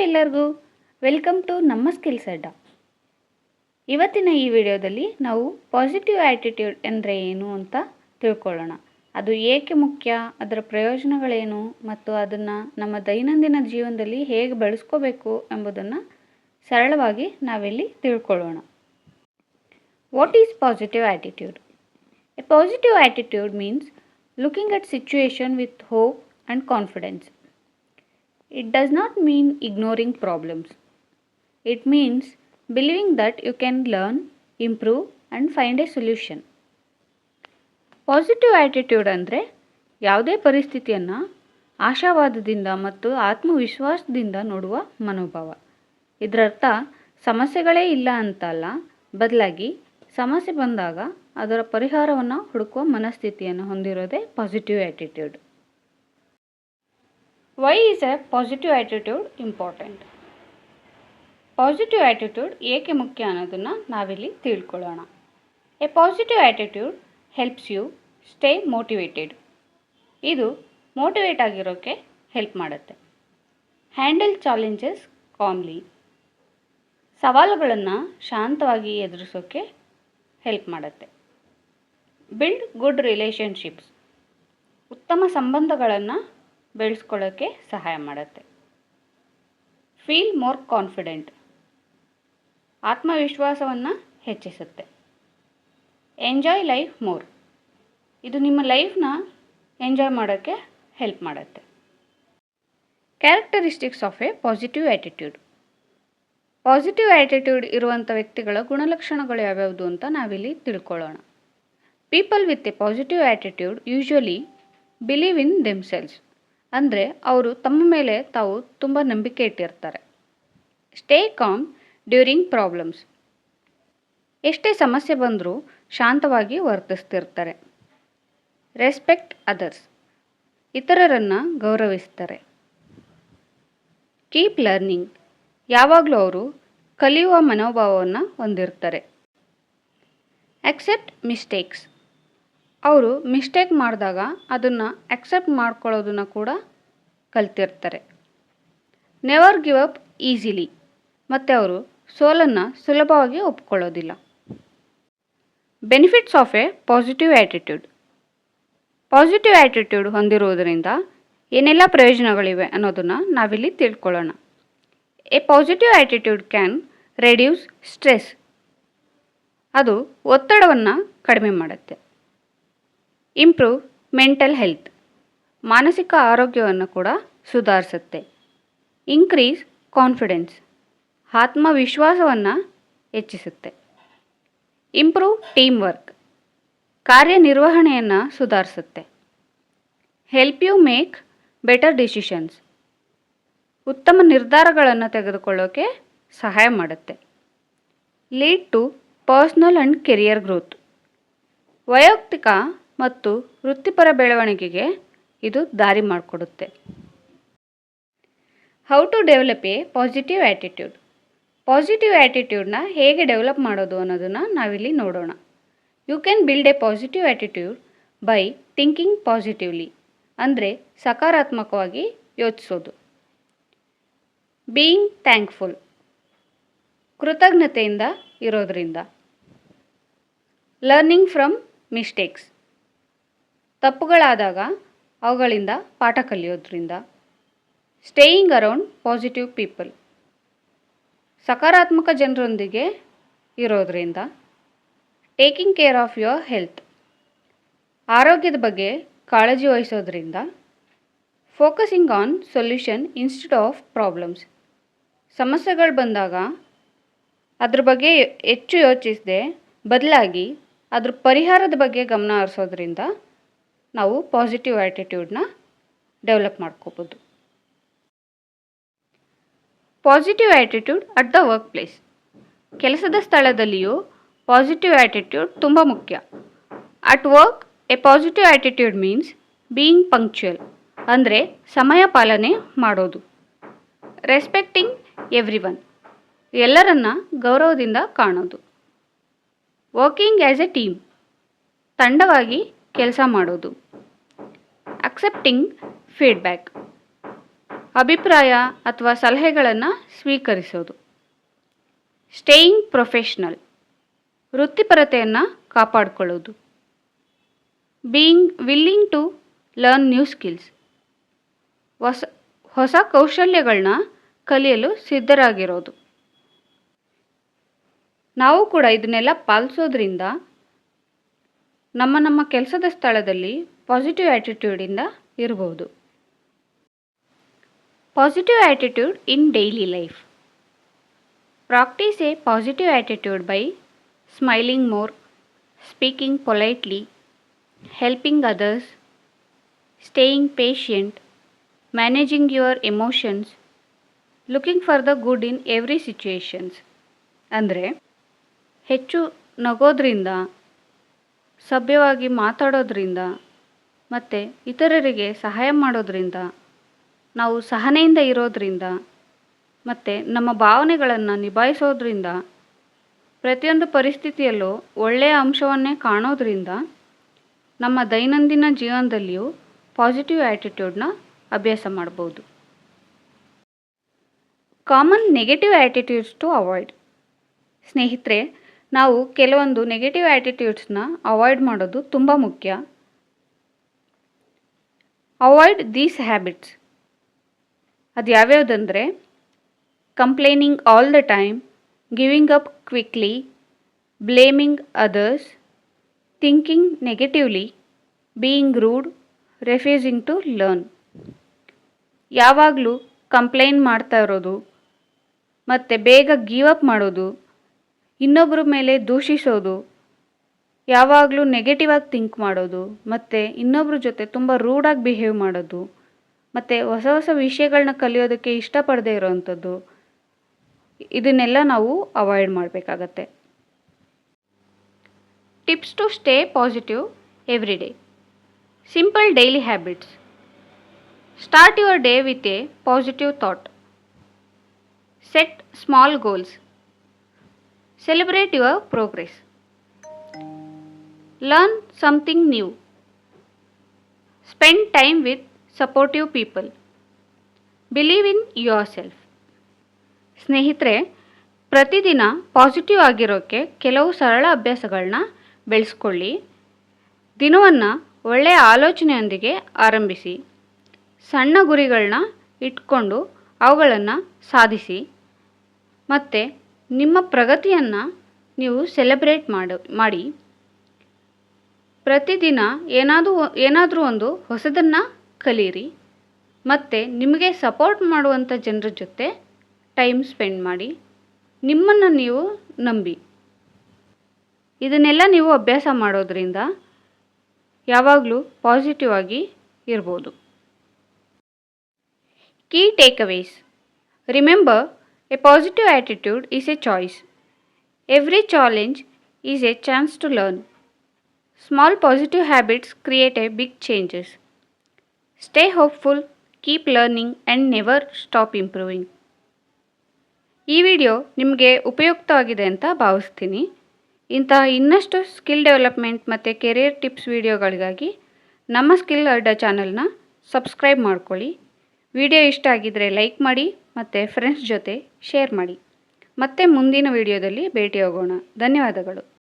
ಎಲ್ಲರಿಗೂ welcome to ನಮ್ಮ skills ಅಡ್ಡ. ಇವತ್ತಿನ ಈ ವಿಡಿಯೋದಲ್ಲಿ ನಾವು ಪಾಸಿಟಿವ್ ಆ್ಯಟಿಟ್ಯೂಡ್ ಅಂದರೆ ಏನು ಅಂತ ತಿಳ್ಕೊಳ್ಳೋಣ. ಅದು ಏಕೆ ಮುಖ್ಯ, ಅದರ ಪ್ರಯೋಜನಗಳೇನು ಮತ್ತು ಅದನ್ನು ನಮ್ಮ ದೈನಂದಿನ ಜೀವನದಲ್ಲಿ ಹೇಗೆ ಬಳಸ್ಕೋಬೇಕು ಎಂಬುದನ್ನು ಸರಳವಾಗಿ ನಾವಿಲ್ಲಿ ತಿಳ್ಕೊಳ್ಳೋಣ. What is positive attitude? A positive attitude means looking at situation with hope and confidence. It does not mean ignoring problems. It means believing that you can learn, improve and find a solution. Positive attitude ಅಂದರೆ ಯಾವುದೇ ಪರಿಸ್ಥಿತಿಯನ್ನು ಆಶಾವಾದದಿಂದ ಮತ್ತು ಆತ್ಮವಿಶ್ವಾಸದಿಂದ ನೋಡುವ ಮನೋಭಾವ. ಇದರರ್ಥ ಸಮಸ್ಯೆಗಳೇ ಇಲ್ಲ ಅಂತಲ್ಲ, ಬದಲಾಗಿ ಸಮಸ್ಯೆ ಬಂದಾಗ ಅದರ ಪರಿಹಾರವನ್ನು ಹುಡುಕುವ ಮನಸ್ಥಿತಿಯನ್ನು ಹೊಂದಿರೋದೇ positive attitude. Why is a positive attitude important? Positive attitude ಏಕೆ ಮುಖ್ಯ ಅನ್ನೋದನ್ನು ನಾವಿಲ್ಲಿ ತಿಳ್ಕೊಳ್ಳೋಣ. A positive attitude helps you stay motivated. ಇದು ಮೋಟಿವೇಟ್ ಆಗಿರೋಕ್ಕೆ ಹೆಲ್ಪ್ ಮಾಡುತ್ತೆ. Handle challenges calmly. ಸವಾಲುಗಳನ್ನು ಶಾಂತವಾಗಿ ಎದುರಿಸೋಕ್ಕೆ ಹೆಲ್ಪ್ ಮಾಡುತ್ತೆ. Build good relationships. ಉತ್ತಮ ಸಂಬಂಧಗಳನ್ನು ಬೆಳೆಸ್ಕೊಳ್ಳೋಕ್ಕೆ ಸಹಾಯ ಮಾಡುತ್ತೆ. Feel more confident. ಆತ್ಮವಿಶ್ವಾಸವನ್ನು ಹೆಚ್ಚಿಸುತ್ತೆ. Enjoy life more. ಇದು ನಿಮ್ಮ ಲೈಫ್ನ ಎಂಜಾಯ್ ಮಾಡೋಕ್ಕೆ ಹೆಲ್ಪ್ ಮಾಡುತ್ತೆ. Characteristics of a positive attitude. Positive attitude ಇರುವಂಥ ವ್ಯಕ್ತಿಗಳ ಗುಣಲಕ್ಷಣಗಳು ಯಾವ್ಯಾವುದು ಅಂತ ನಾವಿಲ್ಲಿ ತಿಳ್ಕೊಳ್ಳೋಣ. People with a positive attitude usually believe in themselves. ಅಂದರೆ ಅವರು ತಮ್ಮ ಮೇಲೆ ತಾವು ತುಂಬ ನಂಬಿಕೆ ಇಟ್ಟಿರ್ತಾರೆ. Stay calm during problems. ಎಷ್ಟೇ ಸಮಸ್ಯೆ ಬಂದರೂ ಶಾಂತವಾಗಿ ವರ್ತಿಸ್ತಿರ್ತಾರೆ. Respect others. ಇತರರನ್ನು ಗೌರವಿಸ್ತಾರೆ. Keep learning. ಯಾವಾಗಲೂ ಅವರು ಕಲಿಯುವ ಮನೋಭಾವವನ್ನು ಹೊಂದಿರ್ತಾರೆ. Accept mistakes. ಅವರು ಮಿಸ್ಟೇಕ್ ಮಾಡಿದಾಗ ಅದನ್ನು ಅಕ್ಸೆಪ್ಟ್ ಮಾಡ್ಕೊಳ್ಳೋದನ್ನು ಕೂಡ ಕಲ್ತಿರ್ತಾರೆ. Never give up easily. ಮತ್ತು ಅವರು ಸೋಲನ್ನು ಸುಲಭವಾಗಿ ಒಪ್ಕೊಳ್ಳೋದಿಲ್ಲ. Benefits of a positive attitude. Positive attitude ಹೊಂದಿರುವುದರಿಂದ ಏನೆಲ್ಲ ಪ್ರಯೋಜನಗಳಿವೆ ಅನ್ನೋದನ್ನು ನಾವಿಲ್ಲಿ ತಿಳ್ಕೊಳ್ಳೋಣ. A positive attitude can reduce stress. ಅದು ಒತ್ತಡವನ್ನು ಕಡಿಮೆ ಮಾಡುತ್ತೆ. Improve mental health. ಮಾನಸಿಕ ಆರೋಗ್ಯವನ್ನು ಕೂಡ ಸುಧಾರಿಸುತ್ತೆ. Increase confidence. ಆತ್ಮವಿಶ್ವಾಸವನ್ನು ಹೆಚ್ಚಿಸುತ್ತೆ. Improve teamwork. ಕಾರ್ಯನಿರ್ವಹಣೆಯನ್ನು ಸುಧಾರಿಸುತ್ತೆ. Help you make better decisions. ಉತ್ತಮ ನಿರ್ಧಾರಗಳನ್ನು ತೆಗೆದುಕೊಳ್ಳೋಕೆ ಸಹಾಯ ಮಾಡುತ್ತೆ. Lead to personal and career growth. ವೈಯಕ್ತಿಕ ಮತ್ತು ವೃತ್ತಿಪರ ಬೆಳವಣಿಗೆಗೆ ಇದು ದಾರಿ ಮಾಡಿಕೊಡುತ್ತೆ. How to develop a positive attitude. Positive ಆ್ಯಟಿಟ್ಯೂಡ್ನ ಹೇಗೆ ಡೆವಲಪ್ ಮಾಡೋದು ಅನ್ನೋದನ್ನು ನಾವಿಲ್ಲಿ ನೋಡೋಣ. You can build a positive attitude by thinking positively. ಅಂದರೆ ಸಕಾರಾತ್ಮಕವಾಗಿ ಯೋಚಿಸೋದು. Being thankful. ಕೃತಜ್ಞತೆಯಿಂದ ಇರೋದರಿಂದ. Learning from mistakes. ತಪ್ಪುಗಳಾದಾಗ ಅವುಗಳಿಂದ ಪಾಠ ಕಲಿಯೋದ್ರಿಂದ. Staying around positive people. ಸಕಾರಾತ್ಮಕ ಜನರೊಂದಿಗೆ ಇರೋದರಿಂದ. Taking care of your health. ಆರೋಗ್ಯದ ಬಗ್ಗೆ ಕಾಳಜಿ ವಹಿಸೋದ್ರಿಂದ. Focusing on solution instead of problems. ಸಮಸ್ಯೆಗಳು ಬಂದಾಗ ಅದ್ರ ಬಗ್ಗೆ ಹೆಚ್ಚು ಯೋಚಿಸದೆ ಬದಲಾಗಿ ಅದ್ರ ಪರಿಹಾರದ ಬಗ್ಗೆ ಗಮನ ಹರಿಸೋದ್ರಿಂದ ನಾವು ಪಾಸಿಟಿವ್ ಆ್ಯಟಿಟ್ಯೂಡ್ನ ಡೆವಲಪ್ ಮಾಡ್ಕೋಬೋದು. Positive attitude at the workplace. ಕೆಲಸದ ಸ್ಥಳದಲ್ಲಿಯೂ ಪಾಸಿಟಿವ್ ಆ್ಯಟಿಟ್ಯೂಡ್ ತುಂಬ ಮುಖ್ಯ. At work a positive attitude means being punctual. ಅಂದರೆ ಸಮಯ ಪಾಲನೆ ಮಾಡೋದು. Respecting everyone. ಎಲ್ಲರನ್ನ ಗೌರವದಿಂದ ಕಾಣೋದು. Working as a team. ತಂಡವಾಗಿ ಕೆಲಸ ಮಾಡೋದು. Accepting feedback. ಅಭಿಪ್ರಾಯ ಅಥವಾ ಸಲಹೆಗಳನ್ನು ಸ್ವೀಕರಿಸೋದು. ಸ್ಟೇಯಿಂಗ್ ಪ್ರೊಫೆಷ್ನಲ್, ವೃತ್ತಿಪರತೆಯನ್ನು ಕಾಪಾಡಿಕೊಳ್ಳೋದು. Being willing to learn new skills, ಹೊಸ ಕೌಶಲ್ಯಗಳನ್ನ ಕಲಿಯಲು ಸಿದ್ಧರಾಗಿರೋದು. ನಾವು ಕೂಡ ಇದನ್ನೆಲ್ಲ ಪಾಲಿಸೋದ್ರಿಂದ ನಮ್ಮ ಕೆಲಸದ ಸ್ಥಳದಲ್ಲಿ ಪಾಸಿಟಿವ್ ಆ್ಯಟಿಟ್ಯೂಡಿಂದ ಇರಬಹುದು. Positive attitude in daily life. Practice a positive attitude by smiling more, speaking politely, helping others, staying patient, managing your emotions, looking for the good in every situations. ಅಂದರೆ ಹೆಚ್ಚು ನಗೋದ್ರಿಂದ, ಸಭ್ಯವಾಗಿ ಮಾತಾಡೋದ್ರಿಂದ ಮತ್ತು ಇತರರಿಗೆ ಸಹಾಯ ಮಾಡೋದ್ರಿಂದ, ನಾವು ಸಹನೆಯಿಂದ ಇರೋದ್ರಿಂದ ಮತ್ತು ನಮ್ಮ ಭಾವನೆಗಳನ್ನು ನಿಭಾಯಿಸೋದ್ರಿಂದ, ಪ್ರತಿಯೊಂದು ಪರಿಸ್ಥಿತಿಯಲ್ಲೂ ಒಳ್ಳೆಯ ಅಂಶವನ್ನೇ ಕಾಣೋದ್ರಿಂದ ನಮ್ಮ ದೈನಂದಿನ ಜೀವನದಲ್ಲಿಯೂ ಪಾಸಿಟಿವ್ ಆ್ಯಟಿಟ್ಯೂಡ್ನ ಅಭ್ಯಾಸ ಮಾಡ್ಬೋದು. Common negative attitudes to avoid. ಸ್ನೇಹಿತರೆ, ನಾವು ಕೆಲವೊಂದು ನೆಗೆಟಿವ್ ಆ್ಯಟಿಟ್ಯೂಡ್ಸ್ನ ಅವಾಯ್ಡ್ ಮಾಡೋದು ತುಂಬ ಮುಖ್ಯ. Avoid these habits. ಅದು ಯಾವ್ಯಾವುದಂದರೆ complaining all the time, giving up quickly, blaming others, thinking negatively, being rude, refusing to learn. ಯಾವಾಗಲೂ ಕಂಪ್ಲೇಂಟ್ ಮಾಡ್ತಾ ಇರೋದು ಮತ್ತು ಬೇಗ ಗಿವ್ ಅಪ್ ಮಾಡೋದು, ಇನ್ನೊಬ್ಬರ ಮೇಲೆ ದೂಷಿಸೋದು, ಯಾವಾಗಲೂ ನೆಗೆಟಿವ್ ಆಗಿ ಥಿಂಕ್ ಮಾಡೋದು ಮತ್ತು ಇನ್ನೊಬ್ಬರ ಜೊತೆ ತುಂಬ ರೂಡಾಗಿ ಬಿಹೇವ್ ಮಾಡೋದು ಮತ್ತು ಹೊಸ ವಿಷಯಗಳನ್ನ ಕಲಿಯೋದಕ್ಕೆ ಇಷ್ಟಪಡದೇ ಇರೋವಂಥದ್ದು, ಇದನ್ನೆಲ್ಲ ನಾವು ಅವಾಯ್ಡ್ ಮಾಡಬೇಕಾಗತ್ತೆ. Tips to stay positive every day. Simple daily habits. Start your day with a positive thought. Set small goals. Celebrate your progress. Learn something new. Spend time with supportive people. Believe in yourself. ಸ್ನೇಹಿತರೆ, ಪ್ರತಿದಿನ positive ಆಗಿರೋಕ್ಕೆ ಕೆಲವು ಸರಳ ಅಭ್ಯಾಸಗಳನ್ನ ಬೆಳೆಸ್ಕೊಳ್ಳಿ. ದಿನವನ್ನು ಒಳ್ಳೆಯ ಆಲೋಚನೆಯೊಂದಿಗೆ ಆರಂಭಿಸಿ. ಸಣ್ಣ ಗುರಿಗಳನ್ನ ಇಟ್ಕೊಂಡು ಅವುಗಳನ್ನು ಸಾಧಿಸಿ ಮತ್ತು ನಿಮ್ಮ ಪ್ರಗತಿಯನ್ನು ನೀವು ಸೆಲೆಬ್ರೇಟ್ ಮಾಡಿ. ಪ್ರತಿದಿನ ಏನಾದರೂ ಒಂದು ಹೊಸದನ್ನು ಕಲೀರಿ ಮತ್ತು ನಿಮಗೆ ಸಪೋರ್ಟ್ ಮಾಡುವಂಥ ಜನರ ಜೊತೆ ಟೈಮ್ ಸ್ಪೆಂಡ್ ಮಾಡಿ. ನಿಮ್ಮನ್ನು ನೀವು ನಂಬಿ. ಇದನ್ನೆಲ್ಲ ನೀವು ಅಭ್ಯಾಸ ಮಾಡೋದ್ರಿಂದ ಯಾವಾಗಲೂ ಪಾಸಿಟಿವ್ ಆಗಿ ಇರ್ಬೋದು. Key takeaways. Remember, a positive attitude is a choice. Every challenge is a chance to learn. Small positive habits create a big changes. Stay hopeful, keep learning and never stop improving. ಈ video ನಿಮಗೆ ಉಪಯುಕ್ತವಾಗಿದೆ ಅಂತ ಭಾವಿಸ್ತೀನಿ. ಇಂತಹ ಇನ್ನಷ್ಟು skill development ಮತ್ತು career tips ವಿಡಿಯೋಗಳಿಗಾಗಿ ನಮ್ಮ ಸ್ಕಿಲ್ ಅಡ್ಡ ಚಾನಲ್ನ ಸಬ್ಸ್ಕ್ರೈಬ್ ಮಾಡ್ಕೊಳ್ಳಿ. ವಿಡಿಯೋ ಇಷ್ಟ ಆಗಿದ್ದರೆ ಲೈಕ್ ಮಾಡಿ ಮತ್ತು ಫ್ರೆಂಡ್ಸ್ ಜೊತೆ ಶೇರ್ ಮಾಡಿ. ಮತ್ತೆ ಮುಂದಿನ ವಿಡಿಯೋದಲ್ಲಿ ಭೇಟಿಯಾಗೋಣ. ಧನ್ಯವಾದಗಳು.